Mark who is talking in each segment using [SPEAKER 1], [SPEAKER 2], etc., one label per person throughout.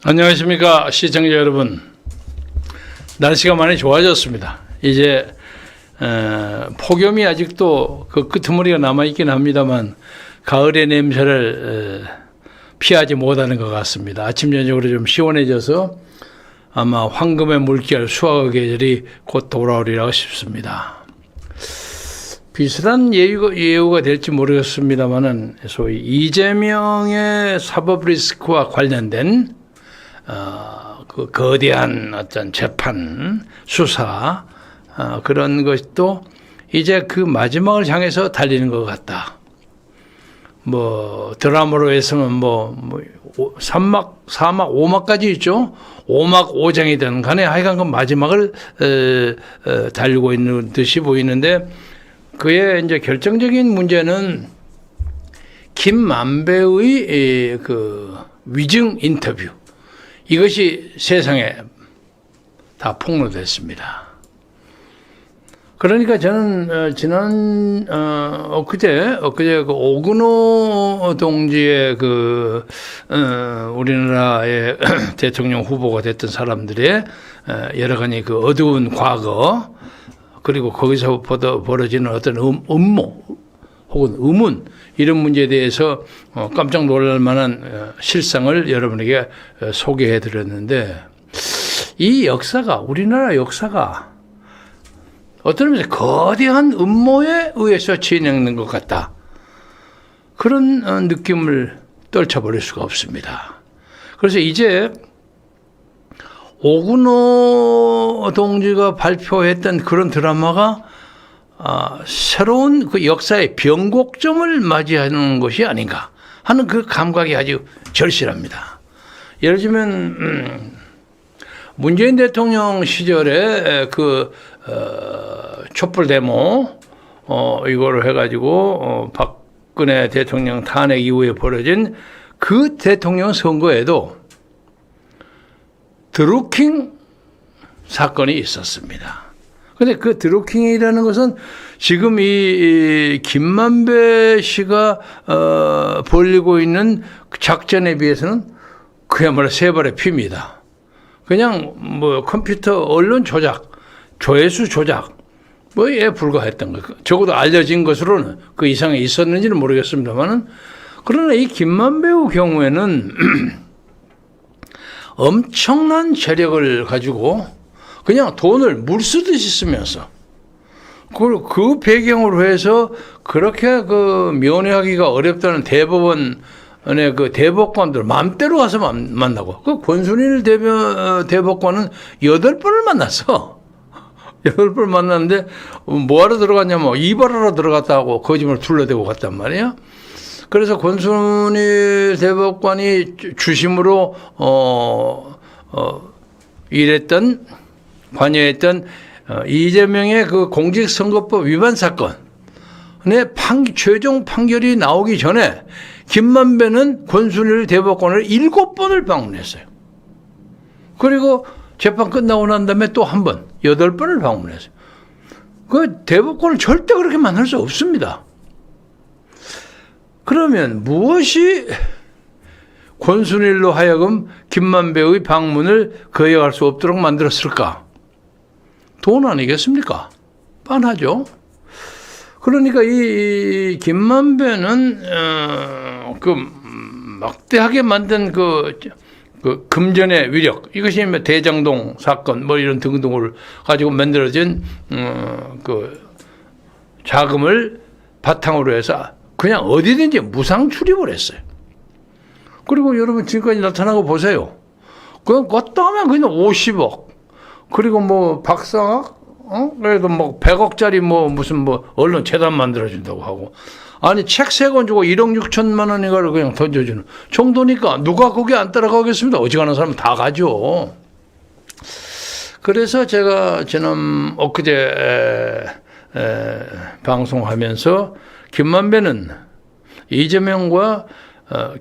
[SPEAKER 1] 안녕하십니까 시청자 여러분. 날씨가 많이 좋아졌습니다. 이제 폭염이 아직도 그 끄트머리가 남아있긴 합니다만 가을의 냄새를 피하지 못하는 것 같습니다. 아침 저녁으로 좀 시원해져서 아마 황금의 물결 수확의 계절이 곧 돌아오리라고 싶습니다. 비슷한 예우가 될지 모르겠습니다만은 소위 이재명의 사법 리스크와 관련된 그 거대한 어떤 재판, 수사, 그런 것도 이제 그 마지막을 향해서 달리는 것 같다. 뭐, 드라마로 해서는 삼막, 사막, 오막까지 있죠? 오막, 오장이든 간에 하여간 그 마지막을, 달리고 있는 듯이 보이는데, 그의 이제 결정적인 문제는 김만배의 그 위증 인터뷰. 이것이 세상에 다 폭로됐습니다. 그러니까 저는 엊그제 그 오근호 동지의 우리나라의 대통령 후보가 됐던 사람들의 여러 가지 그 어두운 과거, 그리고 거기서 벌어지는 어떤 음모 혹은 의문, 이런 문제에 대해서 깜짝 놀랄 만한 실상을 여러분에게 소개해 드렸는데, 이 역사가, 우리나라 역사가 어떤 의미에서 거대한 음모에 의해서 진행된 것 같다. 그런 느낌을 떨쳐버릴 수가 없습니다. 그래서 이제 오근호 동지가 발표했던 그런 드라마가 새로운 그 역사의 변곡점을 맞이하는 것이 아닌가 하는 그 감각이 아주 절실합니다. 예를 들면 문재인 대통령 시절에 촛불 데모 이거를 해가지고 박근혜 대통령 탄핵 이후에 벌어진 그 대통령 선거에도 드루킹 사건이 있었습니다. 근데 그 드루킹이라는 것은 지금 이 김만배 씨가 벌이고 있는 작전에 비해서는 그야말로 세 발의 피입니다. 그냥 컴퓨터 언론 조작, 조회수 조작 뭐에 불과했던 거예요. 적어도 알려진 것으로는 그 이상이 있었는지는 모르겠습니다만은, 그러나 이 김만배의 경우에는 엄청난 재력을 가지고 그냥 돈을 물 쓰듯이 쓰면서, 그 배경으로 해서 그렇게 면회하기가 어렵다는 대법원의 그 대법관들 마음대로 가서 만나고, 그 권순일 대법관은 8번을 만났어. 8번 만났는데 뭐하러 들어갔냐면 이발하러 들어갔다고 거짓말을 둘러대고 갔단 말이야. 그래서 권순일 대법관이 주심으로 관여했던 이재명의 그 공직선거법 위반 사건의 최종 판결이 나오기 전에 김만배는 권순일 대법관을 7번을 방문했어요. 그리고 재판 끝나고 난 다음에 또 한 번, 8번을 방문했어요. 그 대법관을 절대 그렇게 만날 수 없습니다. 그러면 무엇이 권순일로 하여금 김만배의 방문을 거역할 수 없도록 만들었을까? 돈 아니겠습니까? 뻔하죠. 그러니까 이 김만배는 막대하게 만든 그 금전의 위력, 이것이 대장동 사건 이런 등등을 가지고 만들어진 그 자금을 바탕으로 해서 그냥 어디든지 무상 출입을 했어요. 그리고 여러분 지금까지 나타나고 보세요. 그것도 하면 그냥 50억. 그리고 박상학, 그래도 100억짜리 무슨 언론 재단 만들어준다고 하고. 아니, 책 3권 주고 1억 6천만 원인가를 그냥 던져주는 정도니까 누가 거기 안 따라가겠습니다. 어지간한 사람은 다 가죠. 그래서 제가 엊그제 방송하면서 김만배는 이재명과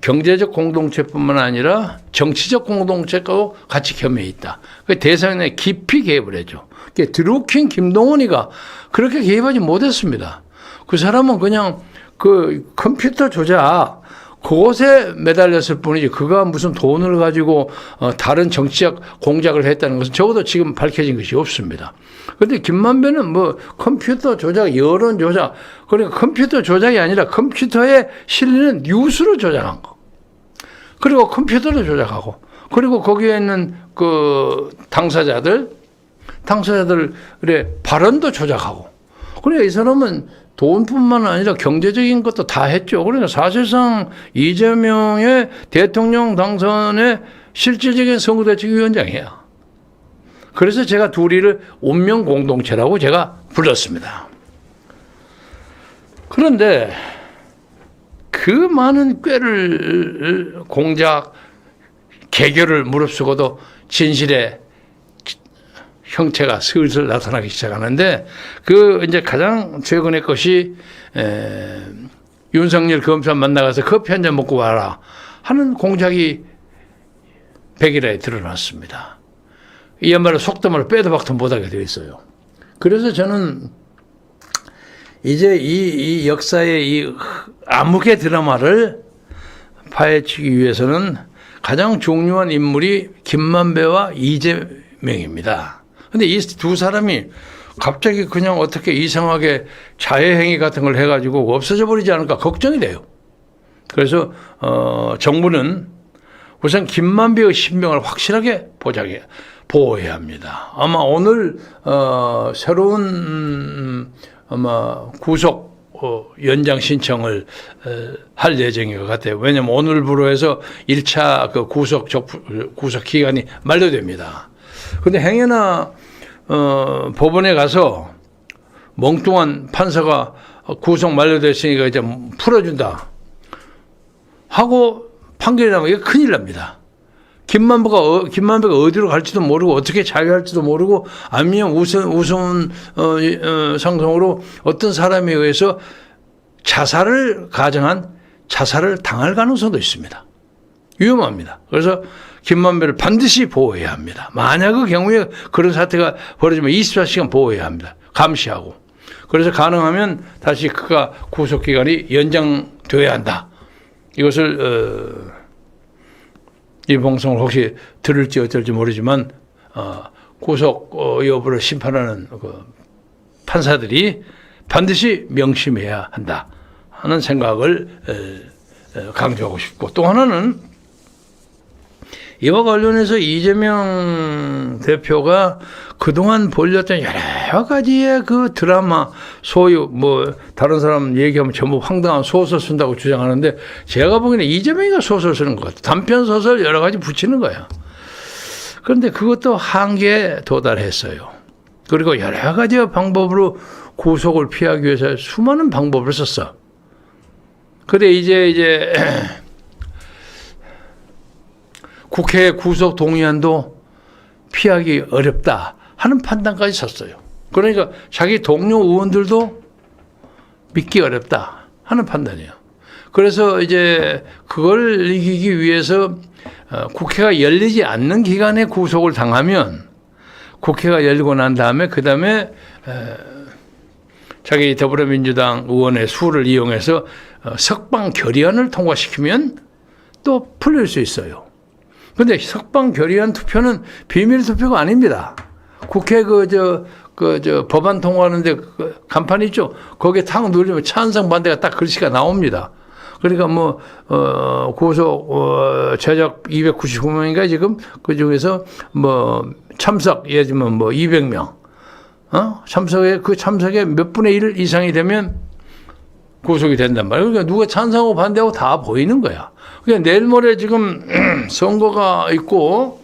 [SPEAKER 1] 경제적 공동체뿐만 아니라 정치적 공동체하고 같이 겸해 있다. 그 대선에 깊이 개입을 했죠. 드루킹 김동원이가 그렇게 개입하지 못했습니다. 그 사람은 그냥 그 컴퓨터 조작, 그것에 매달렸을 뿐이지 그가 무슨 돈을 가지고 다른 정치적 공작을 했다는 것은 적어도 지금 밝혀진 것이 없습니다. 그런데 김만배는 뭐 컴퓨터 조작, 여론 조작, 그러니까 컴퓨터 조작이 아니라 컴퓨터에 실리는 뉴스로 조작한 거. 그리고 컴퓨터로 조작하고, 그리고 거기에 있는 그 당사자들의 발언도 조작하고. 그러니까 이 사람은 돈뿐만 아니라 경제적인 것도 다 했죠. 그러니까 사실상 이재명의 대통령 당선의 실질적인 선거대책위원장이에요. 그래서 제가 둘이를 운명 공동체라고 제가 불렀습니다. 그런데 그 많은 꾀를 공작, 개교를 무릅쓰고도 진실의 형태가 슬슬 나타나기 시작하는데 그 이제 가장 최근의 것이 윤석열 검사 만나가서 커피 한 잔 먹고 와라 하는 공작이 백일화에 드러났습니다. 이야말로 속담을 빼도 박도 못하게 되어 있어요. 그래서 저는 이제 이 역사의 이 암흑의 드라마를 파헤치기 위해서는 가장 중요한 인물이 김만배와 이재명입니다. 근데 이 두 사람이 갑자기 그냥 어떻게 이상하게 자해행위 같은 걸 해가지고 없어져 버리지 않을까 걱정이 돼요. 그래서 정부는 우선 김만배의 신병을 확실하게 보호해야 합니다. 아마 오늘 새로운 아마 구속 연장 신청을 할 예정인 것 같아요. 왜냐하면 오늘부로 해서 1차 그 구속 기간이 만료됩니다. 그런데 행여나 법원에 가서 멍뚱한 판사가 구속 만료됐으니까 이제 풀어준다 하고 판결이 나면 이게 큰일 납니다. 김만배가 어디로 갈지도 모르고 어떻게 자유할지도 모르고 아니면 우스운 상성으로 어떤 사람에 의해서 자살을 당할 가능성도 있습니다. 위험합니다. 그래서 김만배를 반드시 보호해야 합니다. 만약 그 경우에 그런 사태가 벌어지면 24시간 보호해야 합니다. 감시하고. 그래서 가능하면 다시 그가 구속기간이 연장돼야 한다. 이것을 이 방송을 혹시 들을지 어떨지 모르지만 구속 여부를 심판하는 그 판사들이 반드시 명심해야 한다 하는 생각을 강조하고 싶고, 또 하나는 이와 관련해서 이재명 대표가 그동안 벌였던 여러 가지의 그 드라마, 소유, 뭐, 다른 사람 얘기하면 전부 황당한 소설 쓴다고 주장하는데, 제가 보기에는 이재명이가 소설 쓰는 것 같아요. 단편 소설 여러 가지 붙이는 거야. 그런데 그것도 한계에 도달했어요. 그리고 여러 가지 방법으로 구속을 피하기 위해서 수많은 방법을 썼어. 근데 이제 국회 구속 동의안도 피하기 어렵다 하는 판단까지 섰어요. 그러니까 자기 동료 의원들도 믿기 어렵다 하는 판단이에요. 그래서 이제 그걸 이기기 위해서 국회가 열리지 않는 기간에 구속을 당하면 국회가 열리고 난 다음에 그 다음에 자기 더불어민주당 의원의 수를 이용해서 석방 결의안을 통과시키면 또 풀릴 수 있어요. 그런데 석방 결의안 투표는 비밀 투표가 아닙니다. 국회 법안 통과하는데 그 간판 있죠. 거기에 탁 누르면 찬성 반대가 딱 글씨가 나옵니다. 그러니까 뭐 구속 제적 299명인가 지금 그 중에서 뭐 참석 예를 들면 뭐 200명 참석의 몇 분의 1 이상이 되면 구속이 된단 말이에요. 그러니까 누가 찬성하고 반대하고 다 보이는 거야. 그러니까 내일 모레 지금 선거가 있고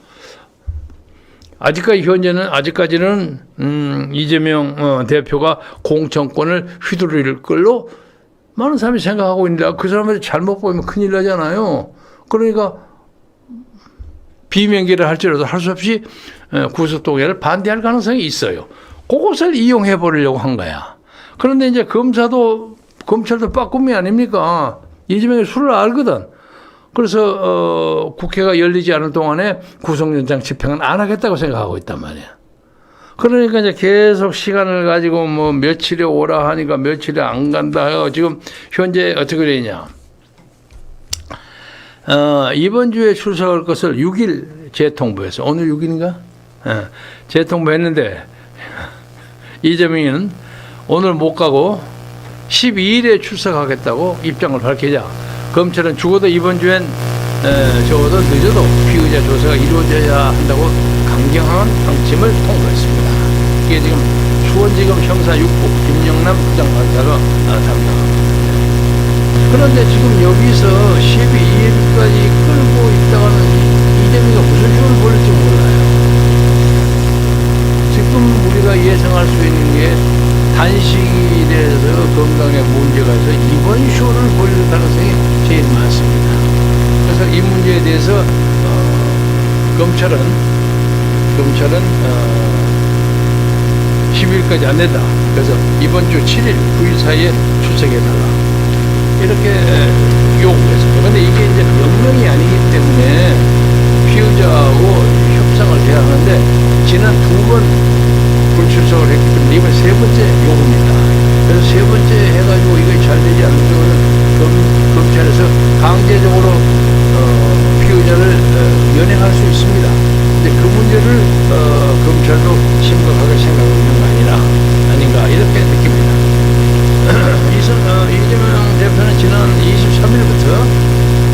[SPEAKER 1] 아직까지는 이재명 대표가 공천권을 휘두를 걸로 많은 사람이 생각하고 있는데 그 사람한테 잘못 보이면 큰일 나잖아요. 그러니까 비명계를 할지라도 할 수 없이 구속동의를 반대할 가능성이 있어요. 그것을 이용해 보려고 한 거야. 그런데 이제 검찰도 빠꿈이 아닙니까? 이재명이 술을 알거든. 그래서 국회가 열리지 않을 동안에 구속연장 집행은 안 하겠다고 생각하고 있단 말이야. 그러니까 이제 계속 시간을 가지고 뭐 며칠에 오라 하니까 며칠에 안 간다 해요. 지금 현재 어떻게 되냐? 이번 주에 출석할 것을 6일 재통보해서 오늘 6일인가? 재통보했는데 이재명이는 오늘 못 가고 12일에 출석하겠다고 입장을 밝히자 검찰은 죽어도 이번 주엔 적어도 늦어도 피의자 조사가 이루어져야 한다고 강경한 방침을 통보했습니다. 이게 지금 수원지검 형사 6부 김영남 부장판사가 담당합니다. 그런데 지금 여기서 12일까지 끌고 있다가는 이재명이가 무슨 효를 벌일지 몰라요. 지금 우리가 예상할 수 있는 게 단식이 돼서 건강에 문제가 있어 이번 쇼를 벌일 가능성이 제일 많습니다. 그래서 이 문제에 대해서 검찰은 10일까지 안 된다. 그래서 이번 주 7일, 9일 사이에 출석해달라. 이렇게 요구했습니다. 그런데 이게 이제 명령이 아니기 때문에 피의자하고 협상을 해야 하는데 지난 2번 불출석을 했기 때문에 이번 3번째 요구입니다. 그래서 3번째 해가지고 이게 잘 되지 않는 경우는 검찰에서 강제적으로 피의자를 연행할 수 있습니다. 근데 그 문제를 검찰도 심각하게 생각하고 있는 거 아닌가 이렇게 느낍니다. 이재명 대표는 지난 23일부터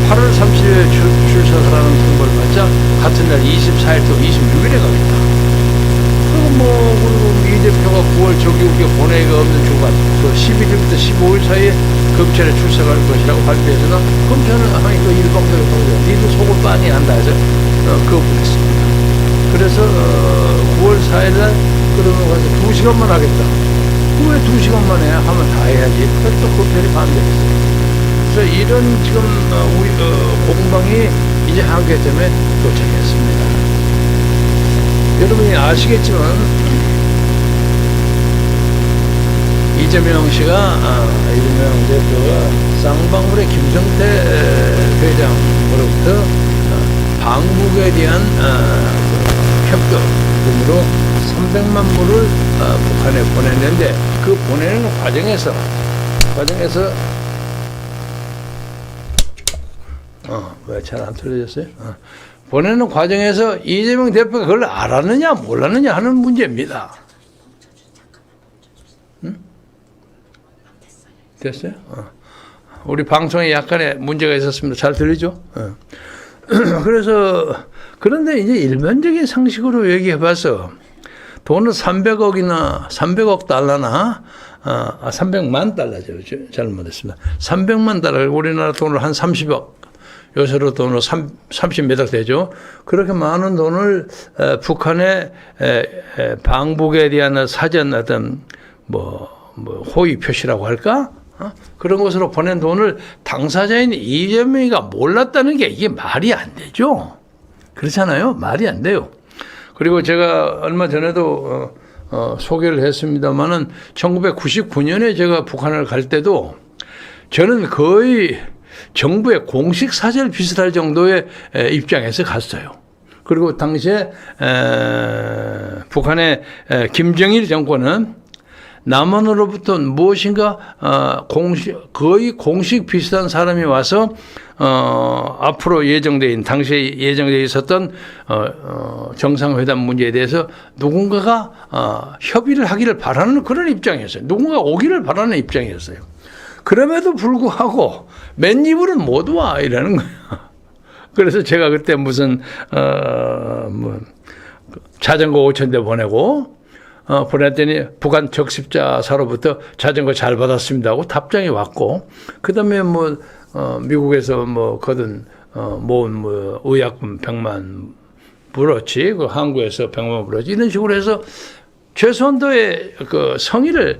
[SPEAKER 1] 8월 30일에 출석하라는 통보를 받자 같은 날 24일 또 26일에 가겠다. 그리고 이 대표가 9월 정기국에 본회의가 없는 주간 11일부터 15일 사이에 검찰에 출석할 것이라고 발표해서는 검찰은 이거 일방적인 통보야. 니도 속을 빤히 한다 해서 거부했습니다. 그래서 9월 4일날 그러면 가서 2시간만 하겠다. 왜 2시간만 해? 하면 다 해야지. 그래서 또 그 편이 반대했어요. 그래서 이런 지금 우리 공방이 이제 한계점에 도착했습니다. 여러분이 아시겠지만 이재명 대표가 쌍방울의 김성태 회장으로부터 방북에 대한 협조금으로 300만 불을 북한에 보냈는데 그 보내는 과정에서 왜 잘 안 틀어졌어요? 보내는 과정에서 이재명 대표가 그걸 알았느냐 몰랐느냐 하는 문제입니다. 응? 됐어요? 우리 방송에 약간의 문제가 있었습니다. 잘 들리죠? 그래서 그런데 이제 일반적인 상식으로 얘기해봐서 돈을 300억 달러나 300만 달러죠. 잘못했습니다. 300만 달러, 우리나라 돈으로 한 30억, 요새로 돈으로 30몇 억 되죠. 그렇게 많은 돈을 북한의 방북에 대한 사전 어떤 호의 표시라고 할까? 그런 것으로 보낸 돈을 당사자인 이재명이가 몰랐다는 게 이게 말이 안 되죠. 그렇잖아요. 말이 안 돼요. 그리고 제가 얼마 전에도 소개를 했습니다마는 1999년에 제가 북한을 갈 때도 저는 거의 정부의 공식 사절 비슷할 정도의 입장에서 갔어요. 그리고 당시에 북한의 김정일 정권은 남한으로부터 무엇인가 거의 공식 비슷한 사람이 와서 앞으로 당시에 예정되어 있었던 정상회담 문제에 대해서 누군가가 협의를 하기를 바라는 그런 입장이었어요. 누군가 오기를 바라는 입장이었어요. 그럼에도 불구하고 맨입으로는 못 와 이라는 거예요. 그래서 제가 그때 무슨 자전거 5,000대 보내고 보냈더니 북한 적십자사로부터 자전거 잘 받았습니다 하고 답장이 왔고, 그 다음에 미국에서 거둔 모은 의약품 100만 불어치, 그 한국에서 100만 불어치, 이런 식으로 해서 최소한도의 그 성의를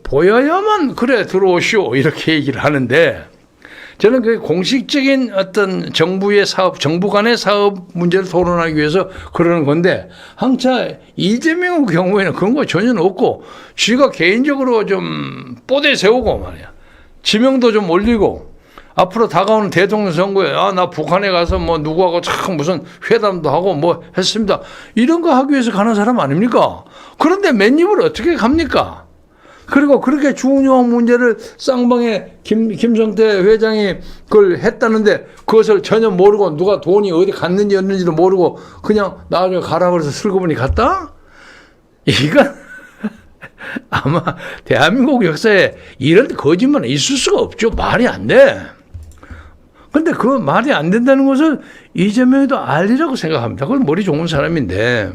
[SPEAKER 1] 보여야만 그래 들어오시오 이렇게 얘기를 하는데, 저는 그 공식적인 어떤 정부 간의 사업 문제를 토론하기 위해서 그러는 건데, 항차 이재명 경우에는 그런 거 전혀 없고, 쥐가 개인적으로 좀 뽀대 세우고 말이야. 지명도 좀 올리고, 앞으로 다가오는 대통령 선거에, 나 북한에 가서 누구하고 참 무슨 회담도 하고 했습니다. 이런 거 하기 위해서 가는 사람 아닙니까? 그런데 맨입을 어떻게 갑니까? 그리고 그렇게 중요한 문제를 쌍방에 김성태 회장이 그걸 했다는데 그것을 전혀 모르고 누가 돈이 어디 갔는지 없는지도 모르고 그냥 나중에 가라 그래서 슬그머니 갔다? 이건 아마 대한민국 역사에 이런 거짓말은 있을 수가 없죠. 말이 안 돼. 근데 그 말이 안 된다는 것을 이재명이도 알리라고 생각합니다. 그건 머리 좋은 사람인데.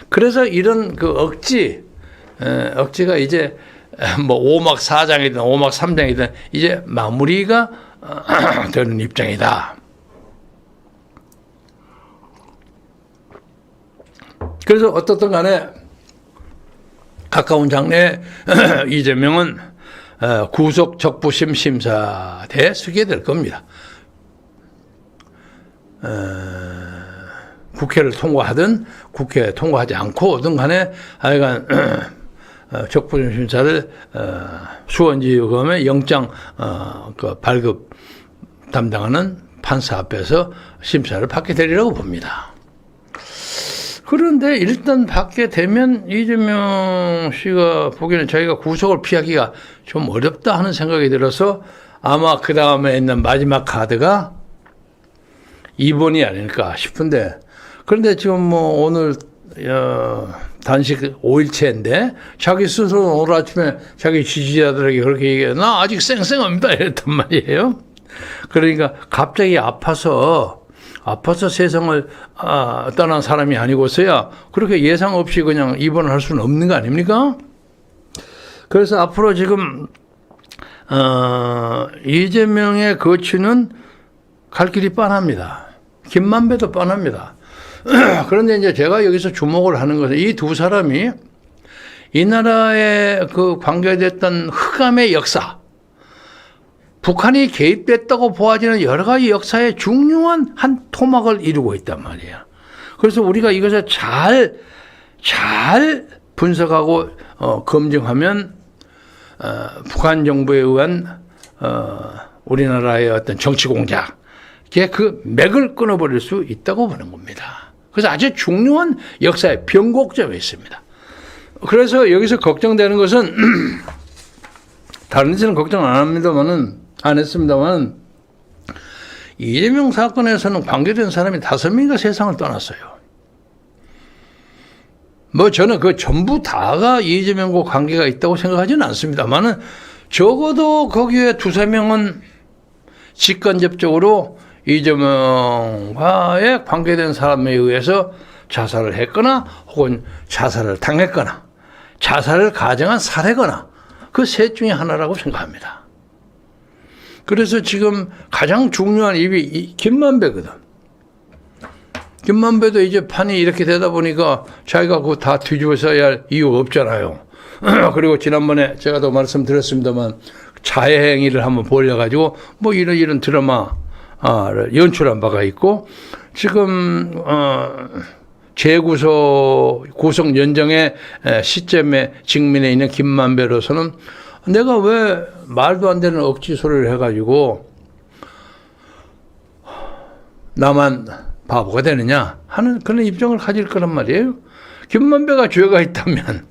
[SPEAKER 1] 그래서 이런 그 억지가 이제 뭐 5막 4장이든 5막 3장이든 이제 마무리가 되는 입장이다. 그래서 어떻든 간에 가까운 장래에 이재명은 구속 적부심 심사대에 서게 될 겁니다. 국회를 통과하든 국회 통과하지 않고든 간에 하여간 적부심 심사를 수원지검의 영장 그 발급 담당하는 판사 앞에서 심사를 받게 되리라고 봅니다. 그런데 일단 받게 되면 이재명 씨가 보기에는 자기가 구속을 피하기가 좀 어렵다 하는 생각이 들어서 아마 그 다음에 있는 마지막 카드가 이번이 아닐까 싶은데, 그런데 지금 뭐 오늘 단식 5일째인데 자기 스스로 오늘 아침에 자기 지지자들에게 그렇게 얘기해. 나 아직 쌩쌩합니다 이랬단 말이에요. 그러니까 갑자기 아파서 세상을 떠난 사람이 아니고서야 그렇게 예상 없이 그냥 입원을 할 수는 없는 거 아닙니까? 그래서 앞으로 지금 이재명의 거취는 갈 길이 뻔합니다. 김만배도 뻔합니다. 그런데 이제 제가 여기서 주목을 하는 것은 이 두 사람이 이 나라에 그 관계됐던 흑암의 역사, 북한이 개입됐다고 보아지는 여러 가지 역사의 중요한 한 토막을 이루고 있단 말이에요. 그래서 우리가 이것을 잘 분석하고 검증하면 북한 정부에 의한 우리나라의 어떤 정치 공작의 그 맥을 끊어버릴 수 있다고 보는 겁니다. 그래서 아주 중요한 역사의 변곡점에 있습니다. 그래서 여기서 걱정되는 것은 다른 데서는 걱정 안 했습니다만 이재명 사건에서는 관계된 사람이 5명이가 세상을 떠났어요. 뭐 저는 그 전부 다가 이재명과 관계가 있다고 생각하지는 않습니다만은 적어도 거기에 2~3명은 직간접적으로 이재명과의 관계된 사람에 의해서 자살을 했거나 혹은 자살을 당했거나 자살을 가정한 사례거나 그 셋 중에 하나라고 생각합니다. 그래서 지금 가장 중요한 입이 김만배거든. 김만배도 이제 판이 이렇게 되다 보니까 자기가 그거 다 뒤집어 써야 할 이유가 없잖아요. 그리고 지난번에 제가 또 말씀드렸습니다만 자해행위를 한번 벌려가지고 뭐 이런 드라마를 연출한 바가 있고 지금 구속 연정의 시점에 직면해 있는 김만배로서는 내가 왜 말도 안 되는 억지 소리를 해가지고 나만 바보가 되느냐 하는 그런 입장을 가질 거란 말이에요. 김만배가 죄가 있다면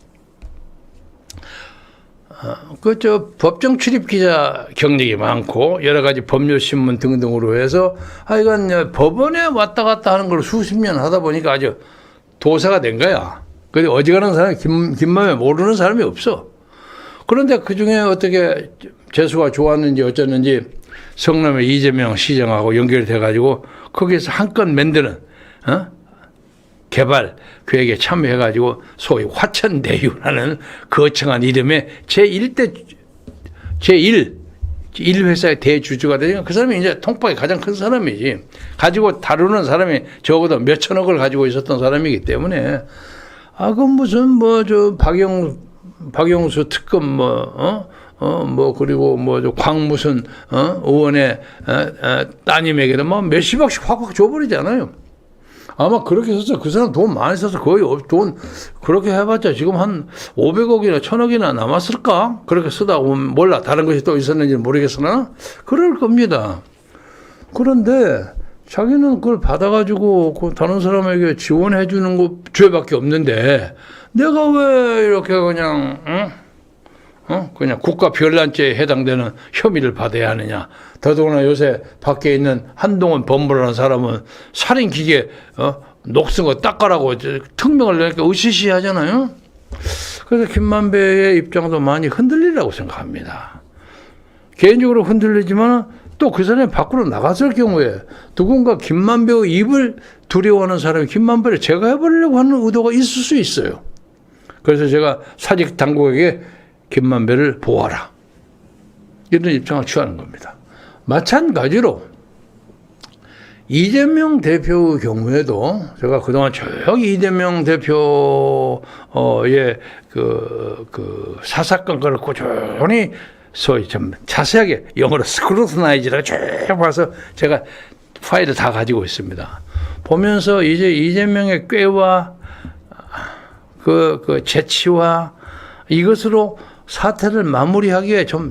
[SPEAKER 1] 법정 출입 기자 경력이 많고 여러 가지 법률 신문 등등으로 해서 하여간 법원에 왔다 갔다 하는 걸 수십 년 하다 보니까 아주 도사가 된 거야. 근데 어지간한 사람이 김만배 모르는 사람이 없어. 그런데 그중에 어떻게 재수가 좋았는지 어쩌는지 성남의 이재명 시장하고 연결돼가지고 거기에서 한건 만드는 개발 계획에 참여해가지고 소위 화천대유라는 거창한 이름의 제1 회사의 대주주가 되니까 그 사람이 이제 통박이 가장 큰 사람이지. 가지고 다루는 사람이 적어도 몇 천억을 가지고 있었던 사람이기 때문에 그건 무슨 박영수 특검 그리고 광무슨 의원의 따님에게도 몇십억씩 확 줘버리잖아요. 아마 그렇게 써서 그 사람 돈 많이 써서 거의 돈 그렇게 해봤자 지금 한 500억이나 1000억이나 남았을까? 그렇게 쓰다 보면 몰라. 다른 것이 또 있었는지는 모르겠으나 그럴 겁니다. 그런데 자기는 그걸 받아가지고 다른 사람에게 지원해 주는 거 죄밖에 없는데 내가 왜 이렇게 그냥 그냥 국가 별난죄에 해당되는 혐의를 받아야 하느냐. 더더구나 요새 밖에 있는 한동훈 법무라는 사람은 살인기계, 녹슨 거 닦아라고 특명을 내니까 으시시 하잖아요. 그래서 김만배의 입장도 많이 흔들리라고 생각합니다. 개인적으로 흔들리지만 또 그 사람이 밖으로 나갔을 경우에 누군가 김만배의 입을 두려워하는 사람이 김만배를 제거해버리려고 하는 의도가 있을 수 있어요. 그래서 제가 사직 당국에게 김만배를 보호하라, 이런 입장을 취하는 겁니다. 마찬가지로 이재명 대표의 경우에도 제가 그동안 조용히 이재명 대표의 그 사사건건을 꾸준히 소위 좀 자세하게 영어로 스크루트나이즈라고 쭉 봐서 제가 파일을 다 가지고 있습니다. 보면서 이제 이재명의 꾀와 그 재치와 이것으로 사태를 마무리하기에 좀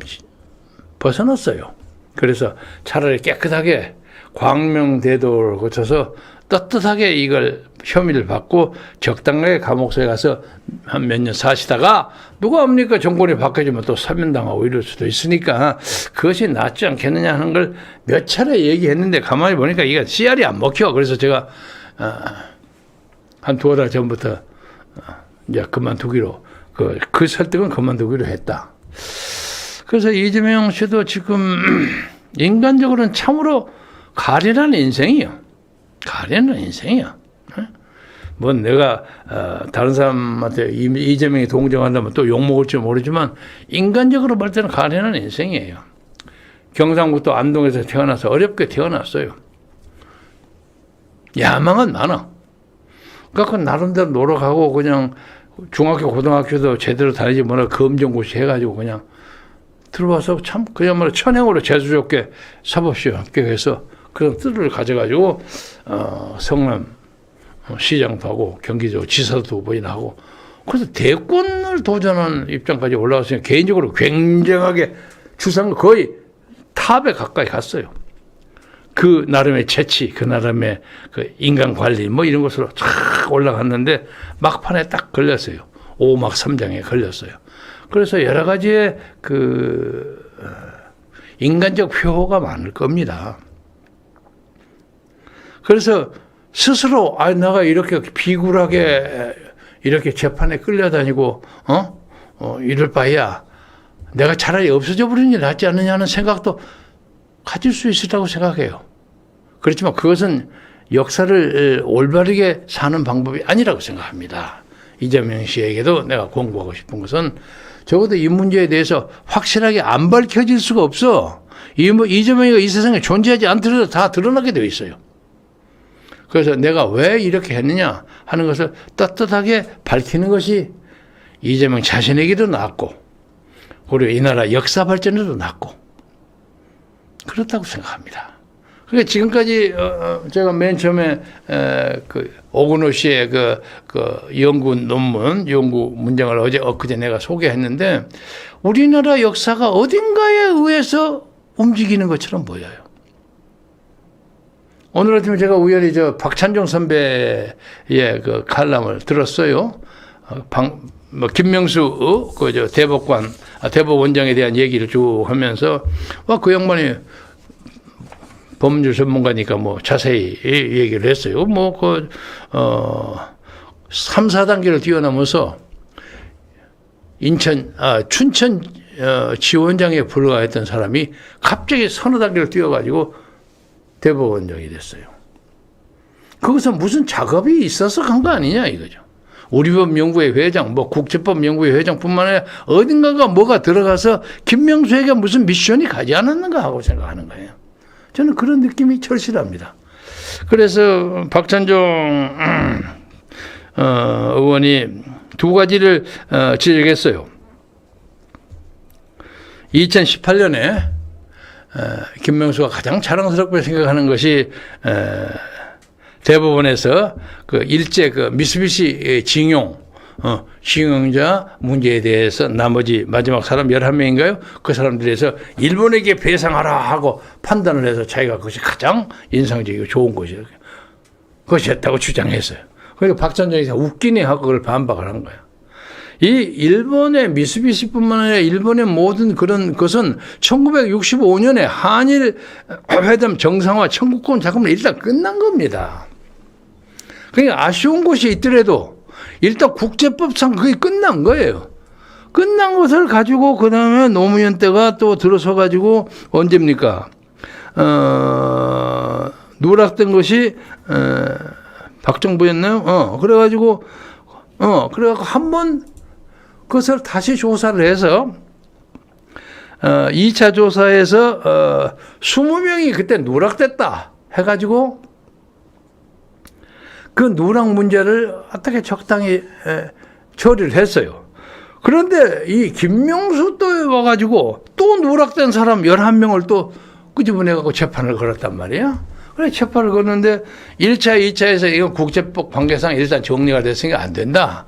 [SPEAKER 1] 벗어났어요. 그래서 차라리 깨끗하게 광명대도를 거쳐서 떳떳하게 이걸 혐의를 받고 적당하게 감옥소에 가서 한 몇 년 사시다가 누가 합니까? 정권이 바뀌어지면 또 사면당하고 이럴 수도 있으니까 그것이 낫지 않겠느냐 하는 걸 몇 차례 얘기했는데 가만히 보니까 이게 씨알이 안 먹혀. 그래서 제가 한 두어 달 전부터 이제 그만두기로 그 설득은 그만두기로 했다. 그래서 이재명 씨도 지금 인간적으로는 참으로 가련한 인생이요. 가련한 인생이야. 뭐 내가 다른 사람한테 이재명이 동정한다면 또 욕먹을지 모르지만 인간적으로 볼 때는 가련한 인생이에요. 경상북도 안동에서 태어나서 어렵게 태어났어요. 야망은 많아. 그러니까 나름대로 노력하고 그냥 중학교 고등학교도 제대로 다니지 못하고 검정고시 해가지고 그냥 들어와서 참 그야말로 천행으로 재수좋게 사법시험 합격해서 그런 뜻을 가져가지고 성남 시장도 하고 경기도 지사도 2번이나 하고 그래서 대권을 도전하는 입장까지 올라왔으니까 개인적으로 굉장하게 주상 거의 탑에 가까이 갔어요. 그 나름의 재치, 그 나름의 그 인간 관리 뭐 이런 것으로 쫙 올라갔는데 막판에 딱 걸렸어요. 5막 3장에 걸렸어요. 그래서 여러 가지의 그 인간적 표호가 많을 겁니다. 그래서 스스로 내가 이렇게 비굴하게 이렇게 재판에 끌려다니고 이럴 바에야 내가 차라리 없어져 버리는 게 낫지 않느냐는 생각도 가질 수 있다고 생각해요. 그렇지만 그것은 역사를 올바르게 사는 방법이 아니라고 생각합니다. 이재명 씨에게도 내가 공부하고 싶은 것은 적어도 이 문제에 대해서 확실하게 안 밝혀질 수가 없어. 이재명이가 이 세상에 존재하지 않더라도 다 드러나게 되어 있어요. 그래서 내가 왜 이렇게 했느냐 하는 것을 떳떳하게 밝히는 것이 이재명 자신에게도 낫고 그리고 이 나라 역사 발전에도 낫고 그렇다고 생각합니다. 그러니까 지금까지 제가 맨 처음에 그 오근호 씨의 그 연구 논문, 연구 문장을 엊그제 내가 소개했는데 우리나라 역사가 어딘가에 의해서 움직이는 것처럼 보여요. 오늘 아침에 제가 우연히 박찬종 선배의 그 칼럼을 들었어요. 김명수 대법원장에 대한 얘기를 쭉 하면서 그 양반이 법률 전문가니까 뭐 자세히 얘기를 했어요. 3, 4단계를 뛰어넘어서 춘천 지원장에 불과했던 사람이 갑자기 서너 단계를 뛰어가지고 대법원장이 됐어요. 그것은 무슨 작업이 있어서 간 거 아니냐 이거죠. 우리법연구회 회장, 국제법연구회 회장뿐만 아니라 어딘가가 뭐가 들어가서 김명수에게 무슨 미션이 가지 않았는가 하고 생각하는 거예요. 저는 그런 느낌이 절실합니다. 그래서 박찬종 의원이 두 가지를 지적했어요. 2018년에 김명수가 가장 자랑스럽게 생각하는 것이 대법원에서 그 일제 미쓰비시 징용자 문제에 대해서 나머지 마지막 사람 11명인가요? 그 사람들에서 일본에게 배상하라 하고 판단을 해서 자기가 그것이 가장 인상적이고 좋은 것이었다고 주장했어요. 그러니까 박찬종이 웃기네 하고 그걸 반박을 한 거예요. 이 일본의 미쓰비시뿐만 아니라 일본의 모든 그런 것은 1965년에 한일 회담 정상화 청구권 자금은 일단 끝난 겁니다. 그러니까 아쉬운 것이 있더라도 일단 국제법상 그게 끝난 거예요. 끝난 것을 가지고 그 다음에 노무현 때가 또 들어서 가지고 언제입니까? 누락된 것이 박정부였나요? 그래가지고 한번 그것을 다시 조사를 해서 2차 조사에서 20명이 그때 누락됐다 해가지고 그 누락 문제를 어떻게 적당히 처리를 했어요. 그런데 이 김명수 또 와가지고 또 누락된 사람 11명을 또 끄집어내갖고 재판을 걸었단 말이에요. 그래, 재판을 걸었는데 1차, 2차에서 이거 국제법 관계상 일단 정리가 됐으니까 안 된다.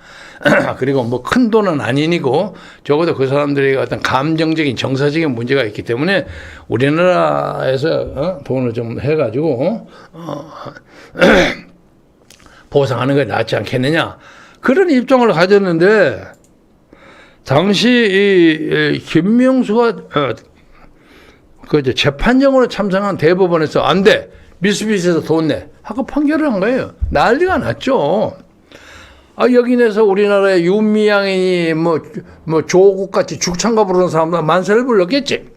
[SPEAKER 1] 그리고 뭐 큰 돈은 아니고 적어도 그 사람들이 어떤 감정적인 정서적인 문제가 있기 때문에 우리나라에서 돈을 좀 해가지고 보상하는 게 낫지 않겠느냐. 그런 입장을 가졌는데 당시 이 김명수가 그 재판정으로 참석한 대법원에서 안 돼. 미쓰비시에서 돈 내. 하고 판결을 한 거예요. 난리가 났죠. 여기 내서 우리나라의 윤미향이 뭐 조국같이 죽창가 부르는 사람들 만세를 불렀겠지.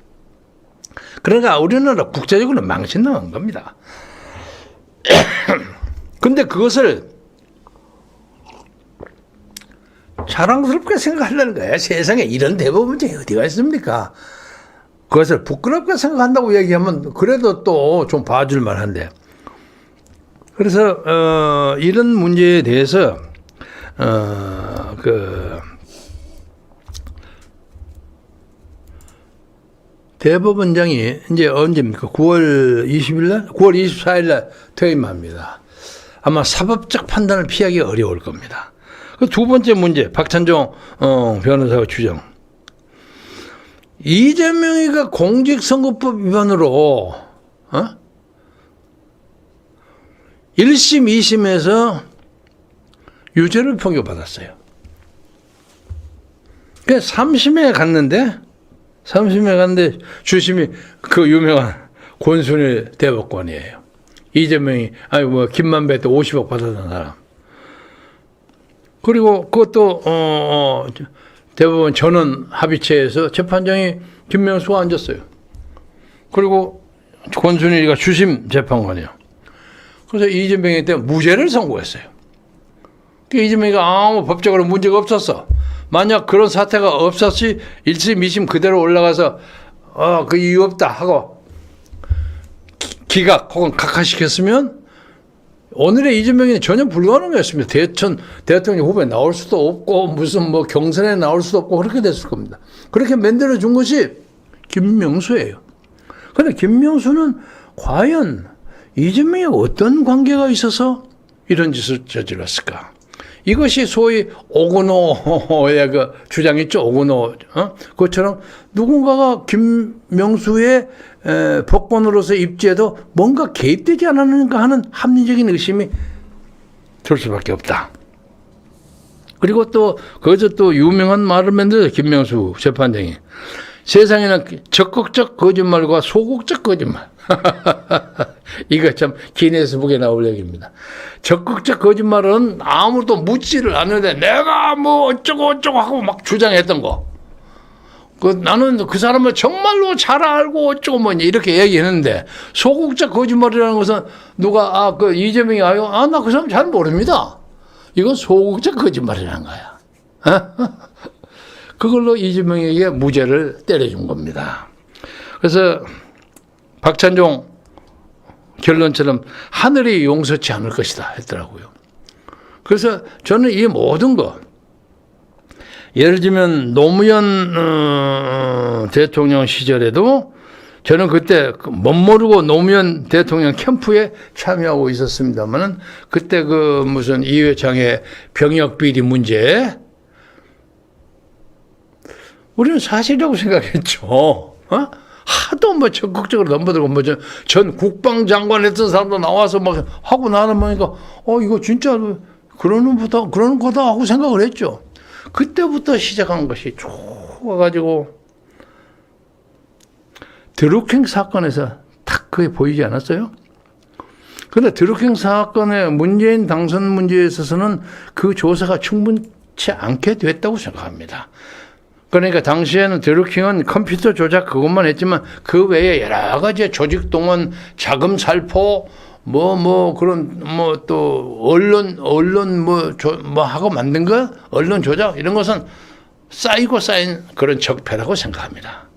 [SPEAKER 1] 그러니까 우리나라 국제적으로 망신당한 겁니다. 근데 그것을 자랑스럽게 생각하려는 거야. 세상에 이런 대법원장이 어디가 있습니까? 그것을 부끄럽게 생각한다고 얘기하면 그래도 또 좀 봐줄 만한데. 그래서 이런 문제에 대해서 대법원장이 이제 언제입니까? 9월 20일 날? 9월 24일 날 퇴임합니다. 아마 사법적 판단을 피하기 어려울 겁니다. 그 두 번째 문제, 박찬종 변호사의 주장. 이재명이가 공직선거법 위반으로 1심, 2심에서 유죄를 판결받았어요. 그래서 3심에 갔는데 주심이 그 유명한 권순일 대법관이에요. 이재명이 김만배 때 50억 받았던 사람. 그리고 그것도 대법원 전원 합의체에서 재판장이 김명수가 앉았어요. 그리고 권순일이가 주심 재판관이에요. 그래서 이재명이 때 무죄를 선고했어요. 이재명이가 아무 법적으로 문제가 없었어. 만약 그런 사태가 없었지 1심, 2심 그대로 올라가서 그 이유 없다 하고 기각 혹은 각하시켰으면 오늘의 이재명이 전혀 불가능했습니다. 대통령 후보에 나올 수도 없고 무슨 뭐 경선에 나올 수도 없고 그렇게 됐을 겁니다. 그렇게 만들어준 것이 김명수예요. 그런데 김명수는 과연 이재명이 어떤 관계가 있어서 이런 짓을 저질렀을까? 이것이 소위 오건호의 그 주장 있죠. 오건호. 그것처럼 누군가가 김명수의 법관으로서 입지에도 뭔가 개입되지 않았는가 하는 합리적인 의심이 들 수밖에 없다. 그리고 또 거기서 또 유명한 말을 만들어요. 김명수 재판장이. 세상에는 적극적 거짓말과 소극적 거짓말. 이거 참 기네스북에 나올 얘기입니다. 적극적 거짓말은 아무도 묻지를 않는데 내가 뭐 어쩌고 하고 막 주장했던 거. 나는 그 사람을 정말로 잘 알고 어쩌고 뭐니 이렇게 얘기했는데 소극적 거짓말이라는 것은 누가 그 이재명이 나 그 사람 잘 모릅니다. 이건 소극적 거짓말이라는 거야. 그걸로 이재명에게 무죄를 때려준 겁니다. 그래서 박찬종 결론처럼 하늘이 용서치 않을 것이다 했더라고요. 그래서 저는 이 모든 것, 예를 들면 노무현 대통령 시절에도 저는 그때 멋모르고 노무현 대통령 캠프에 참여하고 있었습니다만은 그때 그 무슨 이회창의 병역 비리 문제 우리는 사실이라고 생각했죠. 하도 뭐 적극적으로 넘어들고 뭐 전 국방장관 했던 사람도 나와서 막 하고 나는 보니까 이거 진짜 그러는 거다 하고 생각을 했죠. 그때부터 시작한 것이 쭉 와가지고 드루킹 사건에서 딱 그게 보이지 않았어요? 그런데 드루킹 사건의 문재인 당선 문제에 있어서는 그 조사가 충분치 않게 됐다고 생각합니다. 그러니까 당시에는 드루킹은 컴퓨터 조작 그것만 했지만 그 외에 여러 가지 조직 동원, 자금 살포, 그런 또 언론 하고 만든 거, 언론 조작 이런 것은 쌓이고 쌓인 그런 적폐라고 생각합니다.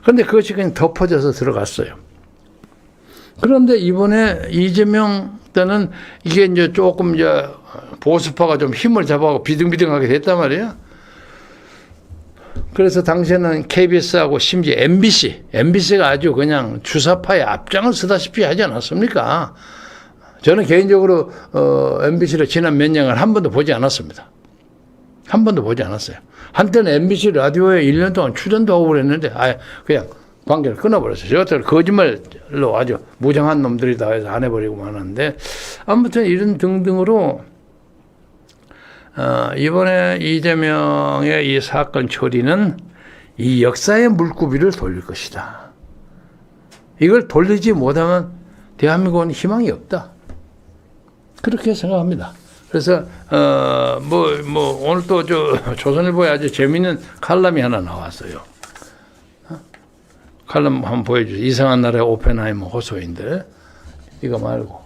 [SPEAKER 1] 그런데 그것이 그냥 덮어져서 들어갔어요. 그런데 이번에 이재명 때는 이게 이제 조금 이제 보수파가 좀 힘을 잡아가고 비등비등하게 됐단 말이에요. 그래서 당시에는 KBS하고 심지어 MBC가 아주 그냥 주사파의 앞장을 서다시피 하지 않았습니까? 저는 개인적으로 MBC를 지난 몇 년간 한 번도 보지 않았습니다. 한 번도 보지 않았어요. 한때는 MBC 라디오에 1년 동안 출연도 하고 그랬는데 그냥 관계를 끊어버렸어요. 저것들 거짓말로 아주 무장한 놈들이다 해서 안 해버리고 마는데 아무튼 이런 등등으로 이번에 이재명의 이 사건 처리는 이 역사의 물구비를 돌릴 것이다. 이걸 돌리지 못하면 대한민국은 희망이 없다. 그렇게 생각합니다. 그래서 오늘 또 조선일보에 아주 재미있는 칼럼이 하나 나왔어요. 칼럼 한번 보여주세요. 이상한 나라의 오펜하이머 호소인데 이거 말고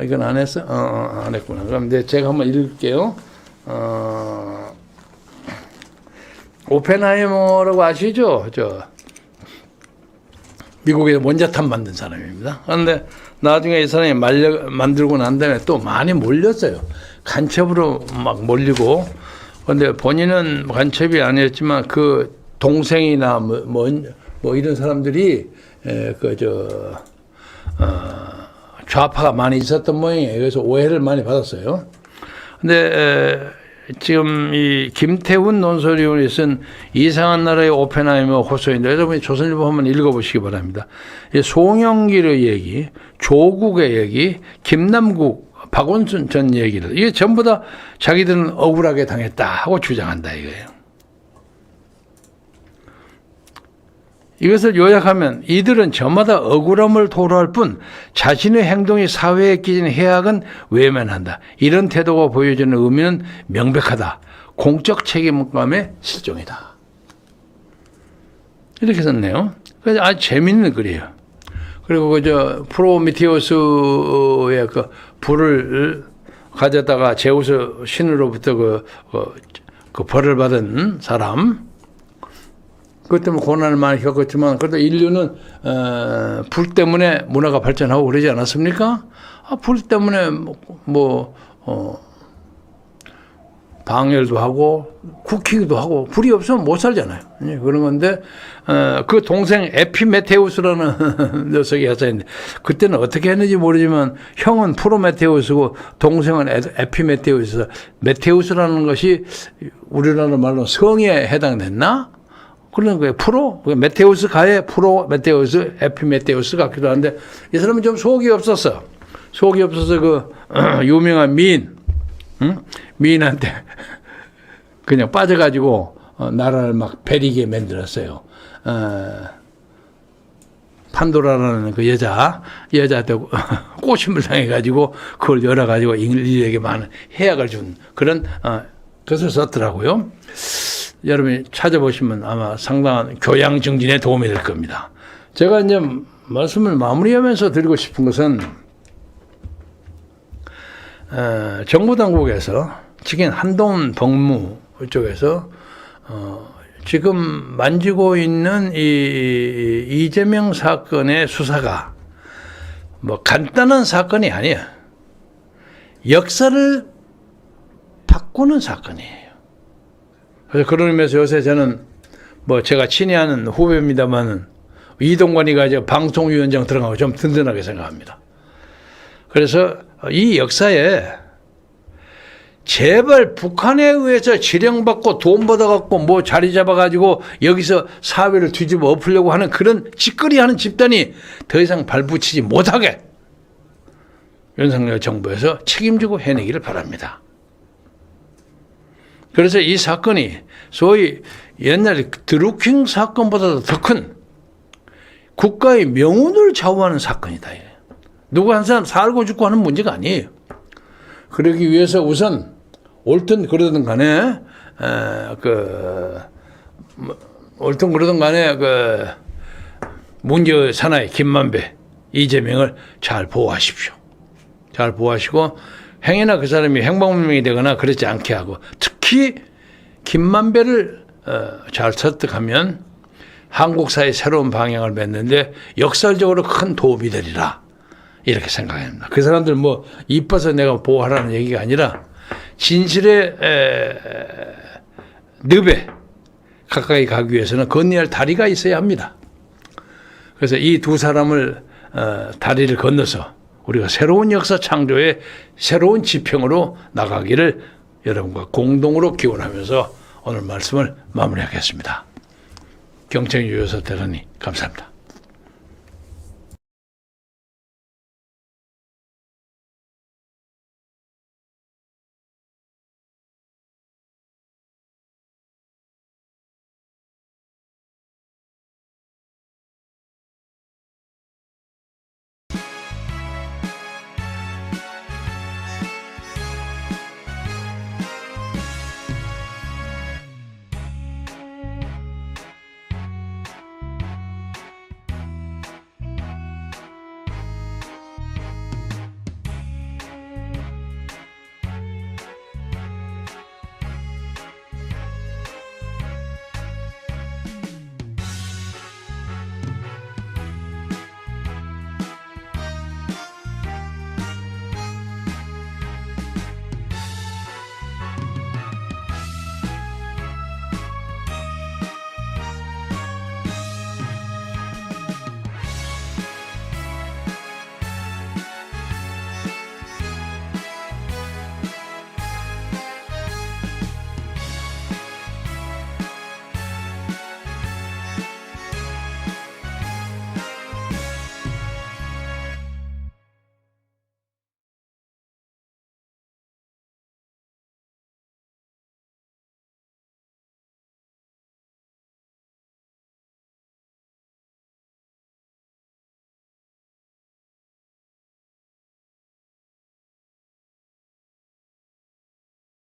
[SPEAKER 1] 이건 안 했어? 안 했구나. 그럼 제가 한번 읽을게요. 오펜하이머라고 아시죠? 미국의 원자탄 만든 사람입니다. 그런데 나중에 이 사람이 만들고 난 다음에 또 많이 몰렸어요. 간첩으로 막 몰리고. 그런데 본인은 간첩이 아니었지만 그 동생이나 이런 사람들이 좌파가 많이 있었던 모양이에요. 그래서 오해를 많이 받았어요. 근데 지금 이 김태훈 논설위원이 쓴 이상한 나라의 오펜하이머 호소인데 여러분이 조선일보 한번 읽어보시기 바랍니다. 송영길의 얘기, 조국의 얘기, 김남국, 박원순 전 얘기를 이게 전부 다 자기들은 억울하게 당했다 하고 주장한다 이거예요. 이것을 요약하면 이들은 저마다 억울함을 토로할 뿐 자신의 행동이 사회에 끼친 해악은 외면한다. 이런 태도가 보여주는 의미는 명백하다. 공적 책임감의 실종이다. 이렇게 썼네요. 그래서 아주 재밌는 글이에요. 그리고 프로미테우스의 그 불을 가져다가 제우스 신으로부터 그 벌을 받은 사람, 그것 때문에 고난을 많이 겪었지만 그래도 인류는 불 때문에 문화가 발전하고 그러지 않았습니까? 불 때문에 방열도 하고 쿠킹도 하고 불이 없으면 못 살잖아요. 그런 건데 그 동생 에피메테우스라는 녀석이 했었는데 그때는 어떻게 했는지 모르지만 형은 프로메테우스고 동생은 에피메테우스. 메테우스라는 것이 우리나라 말로 성에 해당됐나? 그런 거예요. 메테우스 가에 메테우스, 에피메테우스 같기도 한데 이 사람은 좀 속이 없었어. 속이 없어서 그 유명한 미인한테 그냥 빠져가지고 나라를 막 베리게 만들었어요. 판도라라는 그 여자한테 꼬심을 당해가지고 그걸 열어가지고 인류에게 많은 해악을 준 그런 것을 썼더라고요. 여러분이 찾아보시면 아마 상당한 교양 정진에 도움이 될 겁니다. 제가 이제 말씀을 마무리하면서 드리고 싶은 것은 정부 당국에서 지금 한동훈 법무 쪽에서 지금 만지고 있는 이 이재명 사건의 수사가 간단한 사건이 아니에요. 역사를 바꾸는 사건이에요. 그래서 그런 의미에서 요새 저는 제가 친애하는 후배입니다만 이동관이가 이제 방송위원장 들어가고 좀 든든하게 생각합니다. 그래서 이 역사에 제발 북한에 의해서 지령받고 돈 받아갖고 자리 잡아가지고 여기서 사회를 뒤집어 엎으려고 하는 그런 짓거리하는 집단이 더 이상 발붙이지 못하게 윤석열 정부에서 책임지고 해내기를 바랍니다. 그래서 이 사건이 소위 옛날에 드루킹 사건보다도 더 큰 국가의 명운을 좌우하는 사건이다. 누구 한 사람 살고 죽고 하는 문제가 아니에요. 그러기 위해서 우선 옳든 그러든 간에 옳든 그러든 간에 문제 사나이 김만배, 이재명을 잘 보호하십시오. 잘 보호하시고 행여나 그 사람이 행방불명이 되거나 그렇지 않게 하고 특히 김만배를 잘 설득하면 한국 사회의 새로운 방향을 맺는데 역설적으로 큰 도움이 되리라. 이렇게 생각합니다. 그 사람들 뭐 이뻐서 내가 보호하라는 얘기가 아니라 진실의 늪에 가까이 가기 위해서는 건너야 할 다리가 있어야 합니다. 그래서 이 두 사람을 다리를 건너서 우리가 새로운 역사 창조의 새로운 지평으로 나가기를 여러분과 공동으로 기원하면서 오늘 말씀을 마무리하겠습니다. 경청해 주셔서 대단히 감사합니다.